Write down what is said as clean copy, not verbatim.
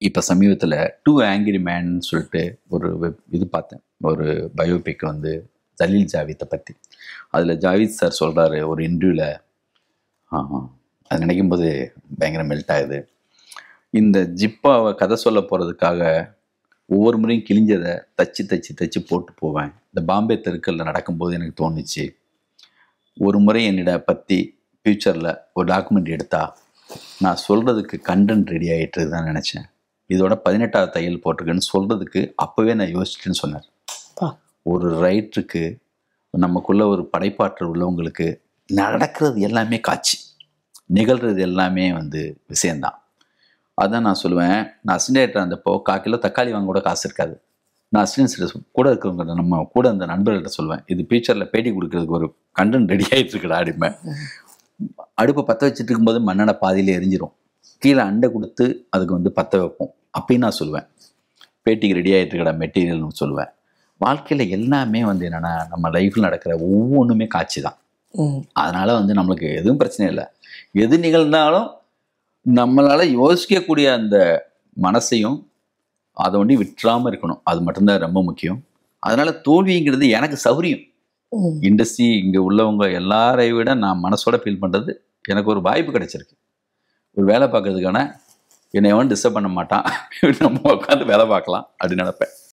இப்போ சமீபத்தில் two angry மேன்னு சொல்லிட்டு ஒரு இது பார்த்தேன். ஒரு பயோபிக் வந்து ஜலீல் ஜாவித்தை பற்றி. அதில் ஜாவித் சார் சொல்கிறாரு ஒரு இன்டர்வியூவில், அது நினைக்கும் போது பயங்கர மெல்ட் ஆகுது. இந்த ஜிப்பாவை கதை சொல்ல போகிறதுக்காக ஒவ்வொரு முறையும் கிழிஞ்சதை தச்சு தச்சு தச்சு போட்டு போவேன். இந்த பாம்பே தெருக்களில் நடக்கும்போது எனக்கு தோணுச்சு, ஒரு முறை என்னிட பற்றி ஃப்யூச்சரில் ஒரு டாக்குமெண்ட் எடுத்தா நான் சொல்கிறதுக்கு கண்டென்ட் ரெடி ஆகிட்டு தான் நினச்சேன். இதோட 18வது தையல் போட்டிருக்குன்னு சொல்கிறதுக்கு அப்போவே நான் யோசிச்சுட்டேன்னு சொன்னார். ஒரு ரைட்டருக்கு, நமக்குள்ள ஒரு படைப்பாற்றல் உள்ளவங்களுக்கு நடக்கிறது எல்லாமே காட்சி, நிகழ்கிறது எல்லாமே வந்து விஷயந்தான். அதான் நான் சொல்லுவேன், நான் அசிஸ்டன்ட் இருந்தப்போ 1/4 கிலோ தக்காளி வாங்க கூட காசு இருக்காது. நான் அசிஸ்டன்ட் கூட இருக்கிறவங்க, நம்ம கூட அந்த நண்பர்கள்ட்ட சொல்லுவேன், இது ஃபியூச்சரில் பேட்டி கொடுக்கறதுக்கு ஒரு கண்டென்ட் ரெடி ஆகிட்டு இருக்குடா அப்படிமே. அடுப்பை பற்ற வச்சுட்டு இருக்கும்போது மண்ணெண்ணை பாதியிலே எரிஞ்சிரும், கீழே அண்டை கொடுத்து அதுக்கு வந்து பற்ற வைப்போம் அப்படின்னு நான் சொல்லுவேன். பேட்டிக்கு ரெடி ஆகிட்டு இருக்கடா மெட்டீரியல்னு சொல்லுவேன். வாழ்க்கையில் எல்லாமே வந்து என்னென்னா, நம்ம லைஃப்பில் நடக்கிற ஒவ்வொன்றுமே காட்சி தான். அதனால் வந்து நம்மளுக்கு எதுவும் பிரச்சனை இல்லை. எது நிகழ்ந்தாலும் நம்மளால் யோசிக்கக்கூடிய அந்த மனசையும் அதை ஒண்டி விட்டுறாமல் இருக்கணும். அது மட்டும்தான் ரொம்ப முக்கியம். அதனால் தோல்விங்கிறது எனக்கு சௌரியம். இண்டஸ்ட்ரி இங்கே உள்ளவங்க எல்லாரை விட நான் மனசோட ஃபீல் பண்ணுறது, எனக்கு ஒரு வாய்ப்பு கிடைச்சிருக்கு. ஒரு வேலை பார்க்கறதுக்கான என்னை எவன் டிஸ்டர்ப் பண்ண மாட்டான், நம்ம உட்காந்து வேலை பார்க்கலாம் அப்படின்னு நினைப்பேன்.